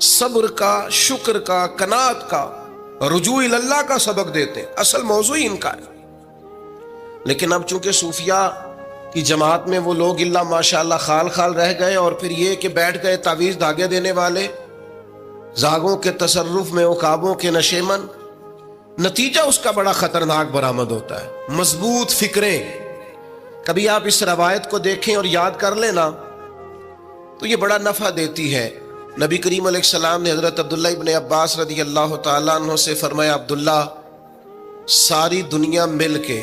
صبر کا، شکر کا، قناعت کا، رجوع اللہ کا سبق دیتے ہیں. اصل موضوع ہی ان کا ہے. لیکن اب چونکہ صوفیاء کی جماعت میں وہ لوگ اللہ ماشاءاللہ خال خال رہ گئے، اور پھر یہ کہ بیٹھ گئے تعویذ دھاگے دینے والے، زاغوں کے تصرف میں، عقابوں کے نشے من. نتیجہ اس کا بڑا خطرناک برآمد ہوتا ہے. مضبوط فکریں، کبھی آپ اس روایت کو دیکھیں اور یاد کر لیں نا تو یہ بڑا نفع دیتی ہے. نبی کریم علیہ السلام نے حضرت عبداللہ ابن عباس رضی اللہ تعالیٰ عنہ سے فرمایا، عبداللہ، ساری دنیا مل کے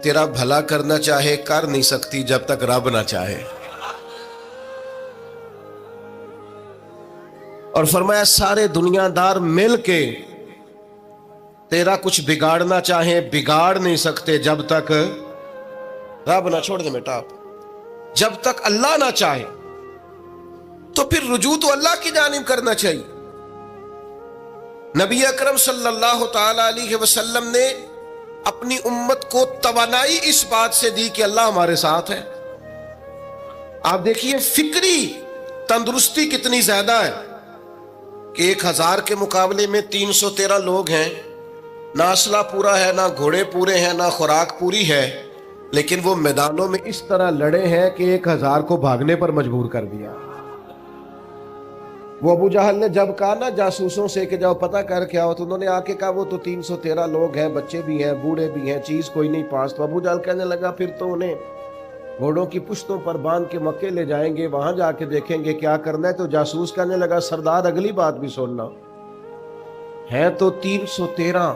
تیرا بھلا کرنا چاہے کر نہیں سکتی جب تک رب نہ چاہے. اور فرمایا سارے دنیا دار مل کے تیرا کچھ بگاڑنا چاہے بگاڑ نہیں سکتے جب تک رب نہ، چھوڑ دے بیٹا آپ، جب تک اللہ نہ چاہے. تو پھر رجوع تو اللہ کی جانب کرنا چاہیے. نبی اکرم صلی اللہ تعالی علیہ وسلم نے اپنی امت کو توانائی اس بات سے دی کہ اللہ ہمارے ساتھ ہے. آپ دیکھیے فکری تندرستی کتنی زیادہ ہے کہ 1000 کے مقابلے میں 313 لوگ ہیں. نہ اسلحہ پورا ہے، نہ گھوڑے پورے ہیں، نہ خوراک پوری ہے، لیکن وہ میدانوں میں اس طرح لڑے ہیں کہ 1000 کو بھاگنے پر مجبور کر دیا. وہ ابو جہل نے جب کہا نا جاسوسوں سے کہ جاؤ پتہ کر کے آؤ، تو انہوں نے آ کے کہا وہ تو 313 لوگ ہیں، بچے بھی ہیں، بوڑھے بھی ہیں، چیز کوئی نہیں پاس. تو ابو جہل کہنے لگا پھر تو انہیں گھوڑوں کی پشتوں پر باندھ کے مکے لے جائیں گے، وہاں جا کے دیکھیں گے کیا کرنا ہے. تو جاسوس کہنے لگا سردار اگلی بات بھی سننا، ہے تو 313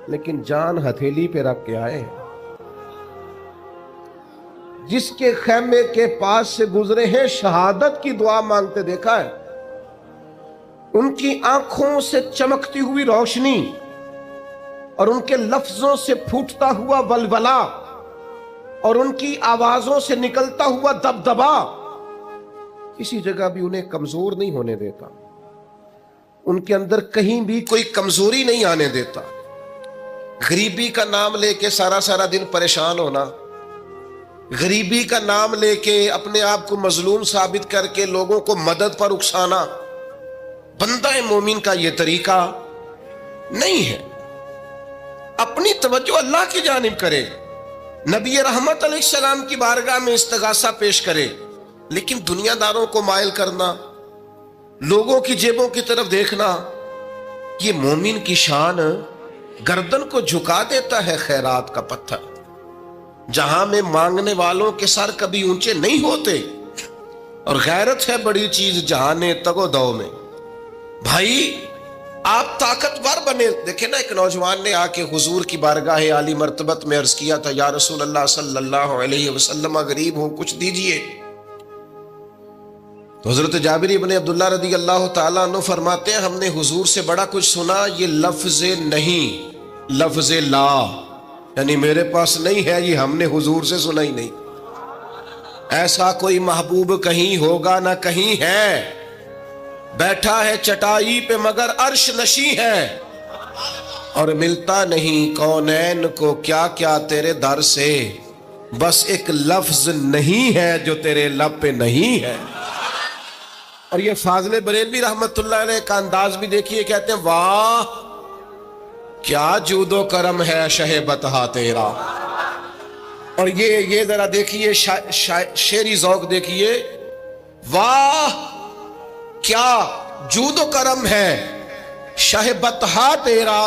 لیکن جان ہتھیلی پہ رکھ کے آئے. جس کے خیمے کے پاس سے گزرے ہیں شہادت کی دعا مانگتے دیکھا ہے. ان کی آنکھوں سے چمکتی ہوئی روشنی اور ان کے لفظوں سے پھوٹتا ہوا ولولہ اور ان کی آوازوں سے نکلتا ہوا دبدبا کسی جگہ بھی انہیں کمزور نہیں ہونے دیتا. ان کے اندر کہیں بھی کوئی کمزوری نہیں آنے دیتا. غریبی کا نام لے کے سارا دن پریشان ہونا، غریبی کا نام لے کے اپنے آپ کو مظلوم ثابت کر کے لوگوں کو مدد پر اکسانا، بندہ مومن کا یہ طریقہ نہیں ہے. اپنی توجہ اللہ کی جانب کرے، نبی رحمت علیہ السلام کی بارگاہ میں استغاثہ پیش کرے. لیکن دنیا داروں کو مائل کرنا، لوگوں کی جیبوں کی طرف دیکھنا، یہ مومن کی شان گردن کو جھکا دیتا ہے. خیرات کا پتھر جہاں میں مانگنے والوں کے سر کبھی اونچے نہیں ہوتے، اور غیرت ہے بڑی چیز جہانے تگ و دو میں. بھائی آپ طاقتور بنے. دیکھیں نا ایک نوجوان نے آ کے حضور کی بارگاہ عالی مرتبت میں عرض کیا تھا، یا رسول اللہ صلی اللہ علیہ وسلم غریب ہوں کچھ دیجئے. تو حضرت جابر ابن عبداللہ رضی اللہ تعالیٰ عنہ فرماتے ہیں ہم نے حضور سے بڑا کچھ سنا، یہ لفظ نہیں، لفظ لا، یعنی میرے پاس نہیں ہے، یہ ہم نے حضور سے سنا ہی نہیں. ایسا کوئی محبوب کہیں ہوگا نہ کہیں ہے، بیٹھا ہے چٹائی پہ مگر عرش نشیں ہے، اور ملتا نہیں کونین کو کیا کیا تیرے در سے، بس ایک لفظ نہیں ہے جو تیرے لب پہ نہیں ہے. اور یہ فاضل بریلوی رحمت اللہ علیہ کا انداز بھی دیکھیے، کہتے ہیں واہ کیا جود و کرم ہے شہ بطحا تیرا. اور یہ ذرا دیکھیے شعری ذوق دیکھیے، واہ کیا جود و کرم ہے شہ بطحا تیرا،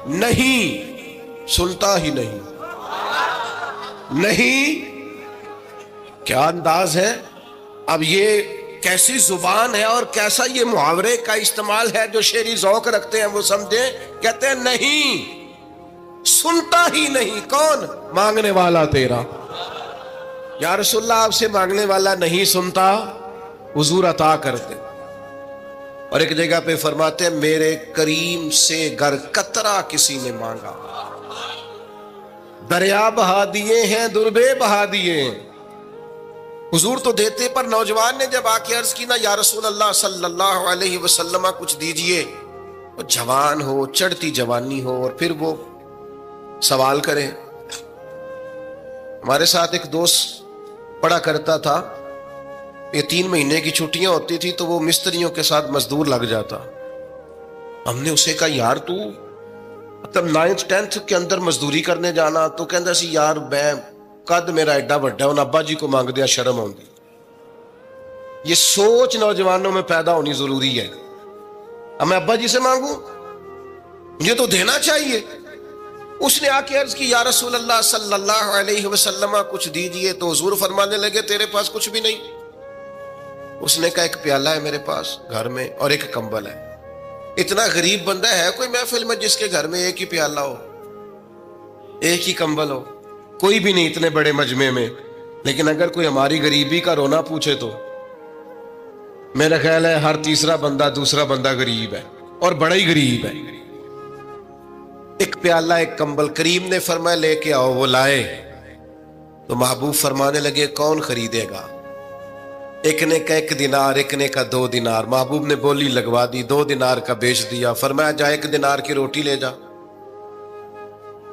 نہیں سنتا ہی نہیں. نہیں کیا انداز ہے. اب یہ کیسی زبان ہے اور کیسا یہ محاورے کا استعمال ہے، جو شعری ذوق رکھتے ہیں وہ سمجھیں. کہتے ہیں نہیں سنتا ہی نہیں. کون؟ مانگنے والا تیرا. یا رسول اللہ آپ سے مانگنے والا نہیں سنتا، حضور عطا کرتے. اور ایک جگہ پہ فرماتے ہیں میرے کریم سے گر قطرہ کسی نے مانگا، دریا بہا دیے ہیں دربے بہا دیے ہیں. حضور تو دیتے، پر نوجوان نے جب آ کے عرض کی نا یا رسول اللہ صلی اللہ علیہ وسلم کچھ دیجئے، وہ جوان ہو، چڑھتی جوانی ہو، اور پھر وہ سوال کرے. ہمارے ساتھ ایک دوست پڑھا کرتا تھا، یہ 3 مہینے کی چھٹیاں ہوتی تھی تو وہ مستریوں کے ساتھ مزدور لگ جاتا. ہم نے اسے کہا یار تو مطلب 9th 10th کے اندر مزدوری کرنے جانا, تو کہندا سی یار میں قد میرا ایڈا بڑا ہے, ابا جی کو مانگ دیا شرم آؤں گی. یہ سوچ نوجوانوں میں پیدا ہونی ضروری ہے. اب میں ابا جی سے مانگوں, مجھے تو دینا چاہیے. اس نے آ کے عرض کی یا رسول اللہ صلی اللہ علیہ وسلم کچھ دیجئے. تو حضور فرمانے لگے تیرے پاس کچھ بھی نہیں. اس نے کہا ایک پیالہ ہے میرے پاس گھر میں اور ایک کمبل ہے. اتنا غریب بندہ ہے کوئی محفل میں جس کے گھر میں ایک ہی پیالہ ہو, ایک ہی کمبل ہو؟ کوئی بھی نہیں اتنے بڑے مجمع میں. لیکن اگر کوئی ہماری غریبی کا رونا پوچھے تو میرا خیال ہے ہر تیسرا بندہ دوسرا بندہ غریب ہے, اور بڑا ہی غریب ہے. ایک پیالہ ایک کمبل. کریم نے فرمایا لے کے آؤ. وہ لائے تو محبوب فرمانے لگے کون خریدے گا؟ ایک نے کہا 1 دینار, ایک نے کہا 2 دینار. محبوب نے بولی لگوا دی, 2 دینار کا بیچ دیا. فرمایا جا 1 دینار کی روٹی لے جا.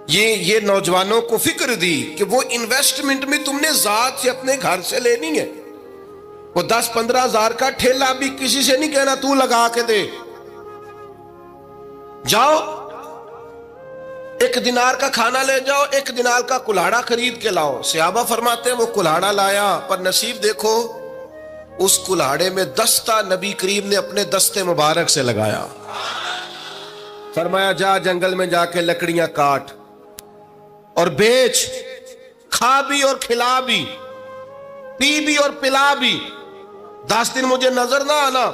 یہ نوجوانوں کو فکر دی کہ وہ انویسٹمنٹ میں تم نے ذات سے اپنے گھر سے لینی ہے. وہ 10-15 ہزار کا ٹھیلا بھی کسی سے نہیں کہنا تو لگا کے دے. جاؤ 1 دینار کا کھانا لے جاؤ, 1 دینار کا کلاڑا خرید کے لاؤ. صحابہ فرماتے ہیں وہ کلاڑا لایا, پر نصیب دیکھو اس کلاڑے میں دستہ نبی کریم نے اپنے دستے مبارک سے لگایا. فرمایا جا جنگل میں جا کے لکڑیاں کاٹ اور بیچ, کھا بھی اور کھلا بھی, پی بھی اور پلا بھی, 10 دن مجھے نظر نہ آنا.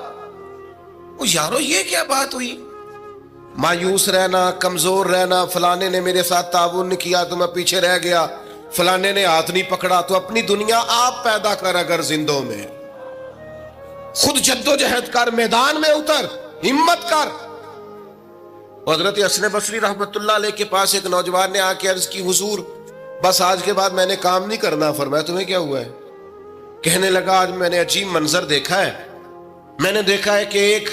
یارو یہ کیا بات ہوئی؟ مایوس رہنا, کمزور رہنا, فلانے نے میرے ساتھ تعاون نہیں کیا تو میں پیچھے رہ گیا, فلانے نے ہاتھ نہیں پکڑا. تو اپنی دنیا آپ پیدا کر, اگر زندوں میں خود جد و جہد کر, میدان میں اتر, ہمت کر. حضرت حسن بصری رحمت اللہ علیہ کے پاس ایک نوجوان نے آ کے عرض کی حضور بس آج کے بعد میں نے کام نہیں کرنا. فرمایا تمہیں کیا ہوا ہے؟ کہنے لگا آج میں نے عجیب منظر دیکھا ہے. میں نے دیکھا ہے کہ ایک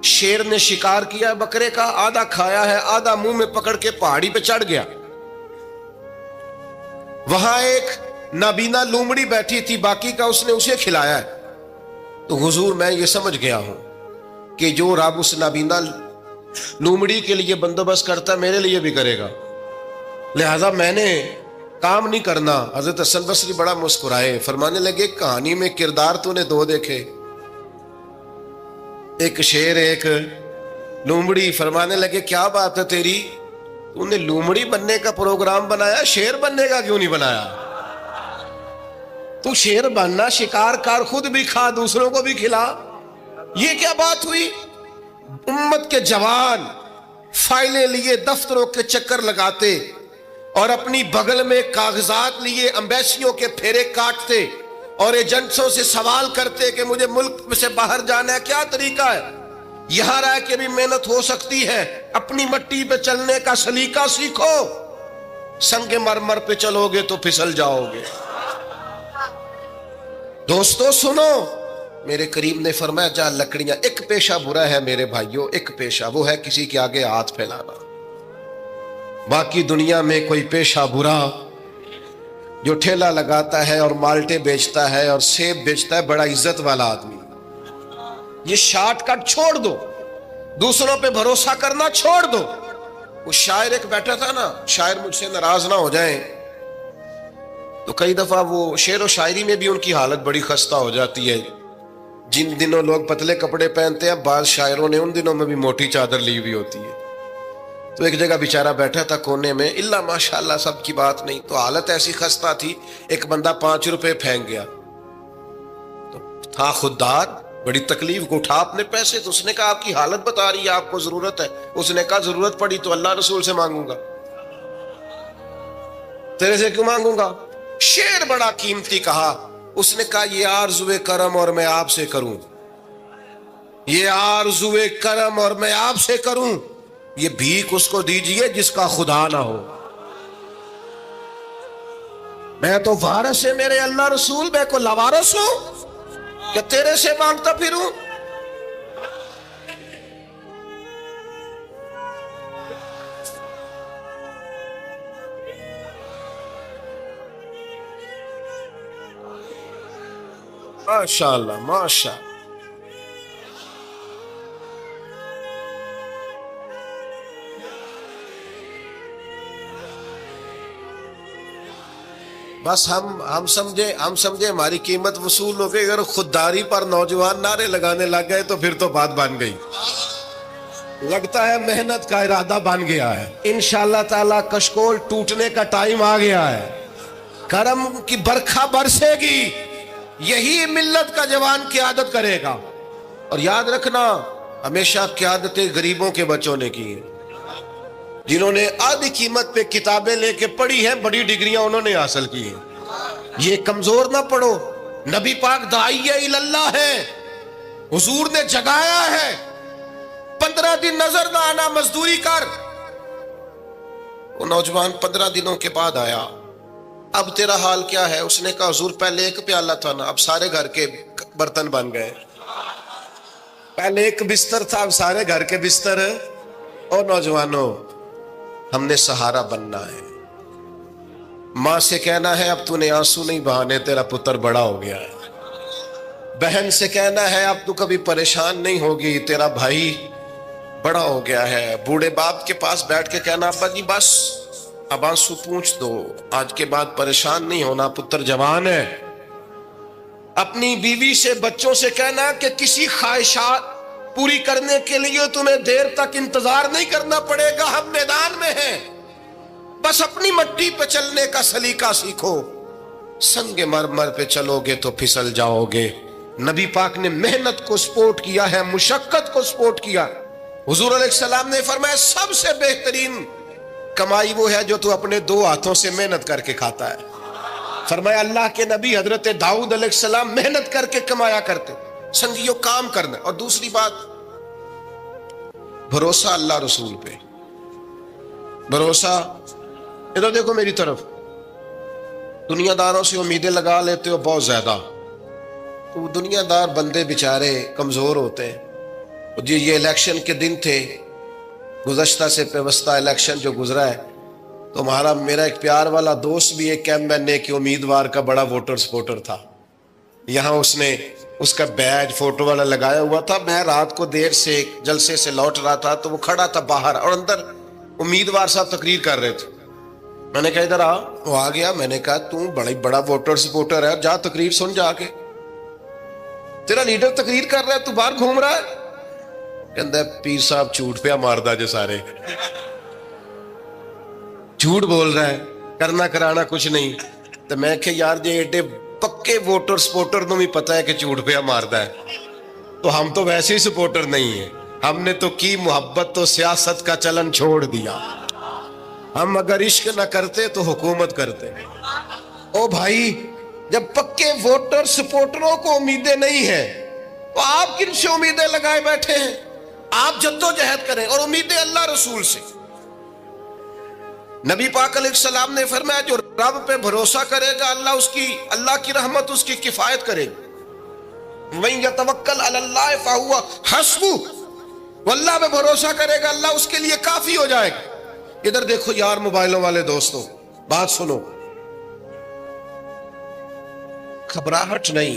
شیر نے شکار کیا بکرے کا, آدھا کھایا ہے, آدھا منہ میں پکڑ کے پہاڑی پہ چڑھ گیا. وہاں ایک نابینا لومڑی بیٹھی تھی, باقی کا اس نے اسے کھلایا ہے. تو حضور میں یہ سمجھ گیا ہوں کہ جو رب اس نابینا لومڑی کے لیے بندوبست کرتا میرے لیے بھی کرے گا, لہذا میں نے کام نہیں کرنا. حضرت حسن بصری بڑا مسکرائے, فرمانے لگے کہانی میں کردار تو نے 2 دیکھے, ایک شیر ایک لومڑی. فرمانے لگے کیا بات ہے تیری, تو نے لومڑی بننے کا پروگرام بنایا, شیر بننے کا کیوں نہیں بنایا؟ تو شیر بننا, شکار کر, خود بھی کھا دوسروں کو بھی کھلا. یہ کیا بات ہوئی؟ امت کے جوان فائلیں لیے دفتروں کے چکر لگاتے اور اپنی بغل میں کاغذات لیے امبیسیوں کے پھیرے کاٹتے اور ایجنٹوں سے سوال کرتے کہ مجھے ملک سے باہر جانا ہے, کیا طریقہ ہے؟ یہاں رہ کے بھی محنت ہو سکتی ہے, اپنی مٹی پہ چلنے کا سلیقہ سیکھو. سنگ مرمر پہ چلو گے تو پھسل جاؤ گے. دوستو سنو, میرے کریم نے فرمایا جا لکڑیاں. ایک پیشہ برا ہے میرے بھائیوں, ایک پیشہ, وہ ہے کسی کے آگے ہاتھ پھیلانا. باقی دنیا میں کوئی پیشہ برا جو ٹھیلا لگاتا ہے اور مالٹے بیچتا ہے اور سیب بیچتا ہے, بڑا عزت والا آدمی. یہ شارٹ کٹ چھوڑ دو, دوسروں پہ بھروسہ کرنا چھوڑ دو. وہ شاعر ایک بیٹھا تھا نا, شاعر مجھ سے ناراض نہ ہو جائیں, تو کئی دفعہ وہ شعر و شاعری میں بھی ان کی حالت بڑی خستہ ہو جاتی ہے. جن دنوں لوگ پتلے کپڑے پہنتے ہیں, بعض شاعروں نے ان دنوں میں بھی موٹی چادر لی ہوئی ہوتی ہے. تو ایک جگہ بیچارہ بیٹھا تھا کونے میں, اللہ ماشاءاللہ سب کی بات نہیں, تو حالت ایسی خستہ تھی. ایک بندہ 5 روپے پھینک گیا, تو تھا خوددار, بڑی تکلیف کو اٹھا اپنے پیسے. تو اس نے کہا آپ کی حالت بتا رہی ہے, آپ کو ضرورت ہے. اس نے کہا ضرورت پڑی تو اللہ رسول سے مانگوں گا, تیرے سے کیوں مانگوں گا؟ شعر بڑا قیمتی کہا. اس نے کہا یہ آرزوئے کرم اور میں آپ سے کروں, یہ آرزوئے کرم اور میں آپ سے کروں, یہ بھیک اس کو دیجئے جس کا خدا نہ ہو. میں تو وارث ہے میرے اللہ رسول, میں کو لاوارث ہوں کہ تیرے سے مانگتا پھروں. ماشاء اللہ ماشاء اللہ. بس ہم سمجھے ہماری قیمت وصول ہو گئی. اگر خودداری پر نوجوان نعرے لگانے لگ گئے تو پھر تو بات بن گئی. لگتا ہے محنت کا ارادہ بن گیا ہے. انشاءاللہ تعالی کشکول ٹوٹنے کا ٹائم آ گیا ہے. کرم کی برکھا برسے گی. یہی ملت کا جوان قیادت کرے گا. اور یاد رکھنا ہمیشہ قیادتیں غریبوں کے بچوں نے کی ہیں. جنہوں نے آدھی قیمت پہ کتابیں لے کے پڑھی ہیں, بڑی ڈگریاں انہوں نے حاصل کی ہیں. یہ کمزور نہ پڑھو. نبی پاک داعیہ اللہ ہے, حضور نے جگایا ہے. 15 دن نظر نہ آنا, مزدوری کر. وہ نوجوان 15 دنوں کے بعد آیا. اب تیرا حال کیا ہے؟ اس نے کہا حضور پہلے ایک پیالہ تھا نا, اب سارے گھر کے برتن بن گئے. پہلے ایک بستر تھا, اب سارے گھر کے بستر. اور نوجوانوں, ہم نے سہارا بننا ہے. ماں سے کہنا ہے اب تو نے آنسو نہیں بہانے, تیرا پتر بڑا ہو گیا ہے. بہن سے کہنا ہے اب تو کبھی پریشان نہیں ہوگی, تیرا بھائی بڑا ہو گیا ہے. بوڑھے باپ کے پاس بیٹھ کے کہنا ابا جی بس اب آنسو پوچھ دو, آج کے بعد پریشان نہیں ہونا, پتر جوان ہے. اپنی بیوی سے بچوں سے کہنا کہ کسی خواہشات پوری کرنے کے لیے تمہیں دیر تک انتظار نہیں کرنا پڑے گا, ہم میدان میں ہیں. بس اپنی مٹی پہ چلنے کا سلیقہ سیکھو. سنگ مرمر پہ چلو گے تو پھسل جاؤ گے. نبی پاک نے محنت کو سپورٹ کیا ہے, مشقت کو سپورٹ کیا. حضور علیہ السلام نے فرمایا سب سے بہترین کمائی وہ ہے جو تو اپنے 2 ہاتھوں سے محنت کر کے کھاتا ہے. فرمایا اللہ کے نبی حضرت داؤد علیہ السلام محنت کر کے کمایا کرتے. سنگیو کام کرنا. اور دوسری بات, بھروسہ اللہ رسول پہ. بھروسہ, ادھر دیکھو میری طرف. دنیا داروں سے امیدیں لگا لیتے ہو بہت زیادہ, تو دنیا دار بندے بیچارے کمزور ہوتے ہیں. جی یہ الیکشن کے دن تھے, گزشتہ سے پیوستہ الیکشن جو گزرا ہے, تو میرا ایک پیار والا دوست بھی ایک ایم این اے کے امیدوار کا بڑا ووٹر سپورٹر تھا. یہاں اس نے اس کا بیج فوٹو والا لگایا ہوا تھا. میں رات کو دیر سے جلسے سے لوٹ رہا تھا تو وہ کھڑا تھا باہر, اور اندر امیدوار صاحب تقریر کر رہے تھے. میں نے کہا ادھر آ. وہ آ گیا. میں نے کہا تو بڑا ووٹر سپورٹر ہے, جا تقریر سن جا کے. تیرا لیڈر تقریر کر رہا ہے, تو باہر گھوم رہا ہے. کہندا ہے پیر صاحب جھوٹ پہ ماردا جو سارے جھوٹ بول رہا ہے, کرنا کرانا کچھ نہیں. تو میں کہ یار جی ایڈے پکے ووٹر سپورٹر نو بھی پتا ہے کہ جھوٹ پہ ماردا ہے, تو ہم تو ویسے ہی سپورٹر نہیں ہیں. ہم نے تو کی محبت تو سیاست کا چلن چھوڑ دیا. ہم اگر عشق نہ کرتے تو حکومت کرتے. او بھائی, جب پکے ووٹر سپورٹروں کو امیدیں نہیں ہیں تو آپ کن سے امیدیں لگائے بیٹھے ہیں؟ آپ جدوجہد کریں, اور امیدیں اللہ رسول سے. نبی پاک علیہ السلام نے فرمایا جو رب پہ بھروسہ کرے گا اللہ کی رحمت اس کی کفایت کرے گی. وَمَن يَتَوَكَّلْ عَلَى اللَّهِ فَهُوَ حَسْبُهُ, وہ اللہ پہ بھروسہ کرے گا اللہ اس کے لیے کافی ہو جائے گا. ادھر دیکھو یار موبائلوں والے دوستوں, بات سنو. گھبراہٹ نہیں,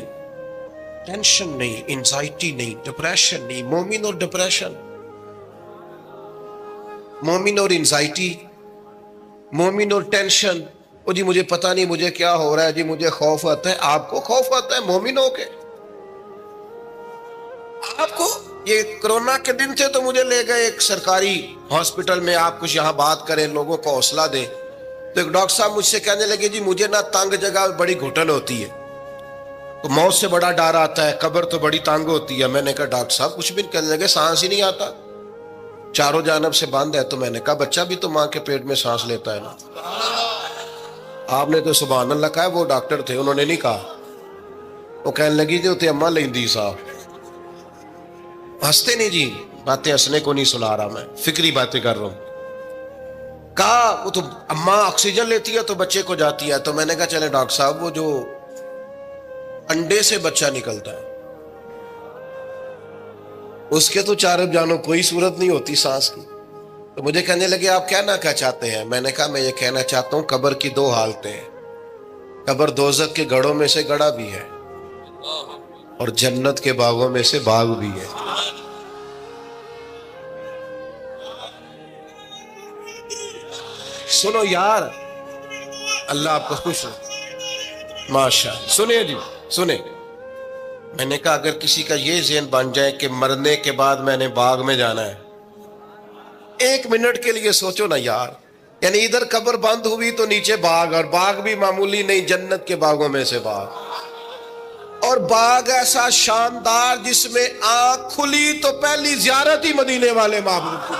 ٹینشن نہیں, انزائٹی نہیں, ڈپریشن نہیں. مومن اور ڈپریشن, مومن اور انزائٹی, مومن اور ٹینشن. او جی مجھے پتہ نہیں مجھے کیا ہو رہا ہے, جی مجھے خوف آتا ہے. آپ کو خوف آتا ہے مومن ہو کے؟ آپ کو یہ کرونا کے دن تھے تو مجھے لے گئے ایک سرکاری ہاسپٹل میں, آپ کچھ یہاں بات کریں, لوگوں کو حوصلہ دیں. تو ایک ڈاکٹر صاحب مجھ سے کہنے لگے جی مجھے نہ تنگ جگہ بڑی گھٹن ہوتی ہے, تو موت سے بڑا ڈر آتا ہے, قبر تو بڑی تنگ ہوتی ہے. میں نے کہا ڈاکٹر صاحب کچھ بھی. کہنے لگے سانس ہی نہیں آتا, چاروں جانب سے بند ہے. تو میں نے کہا بچہ بھی تو ماں کے پیٹ میں سانس لیتا ہے نا. آپ نے تو سبحان اللہ کہا. وہ ڈاکٹر تھے, انہوں نے نہیں کہا. وہ کہنے لگی جو تے اماں لیندی صاحب. ہنستے نہیں جی, باتیں ہنسنے کو نہیں سنا رہا, میں فکری باتیں کر رہا ہوں. کہا وہ تو اماں آکسیجن لیتی ہے تو بچے کو جاتی ہے. تو میں نے کہا چلے ڈاکٹر صاحب وہ جو انڈے سے بچہ نکلتا ہے اس کے تو چارب جانو کوئی صورت نہیں ہوتی سانس کی. تو مجھے کہنے لگے آپ کہنا کیا چاہتے ہیں؟ میں نے کہا میں یہ کہنا چاہتا ہوں قبر کی 2 حالتیں ہیں. قبر دوزخ کے گڑھوں میں سے گڑھا بھی ہے, اور جنت کے باغوں میں سے باغ بھی ہے. سنو یار، اللہ آپ کو خوش ہو. ماشاء اللہ. سنیں جی، سنیں. میں نے کہا اگر کسی کا یہ ذہن بن جائے کہ مرنے کے بعد میں نے باغ میں جانا ہے، 1 منٹ کے لیے سوچو نا یار. یعنی ادھر قبر بند ہوئی تو نیچے باغ، اور باغ بھی معمولی نہیں، جنت کے باغوں میں سے باغ. اور باغ ایسا شاندار جس میں آنکھ کھلی تو پہلی زیارت ہی مدینے والے معبود کی.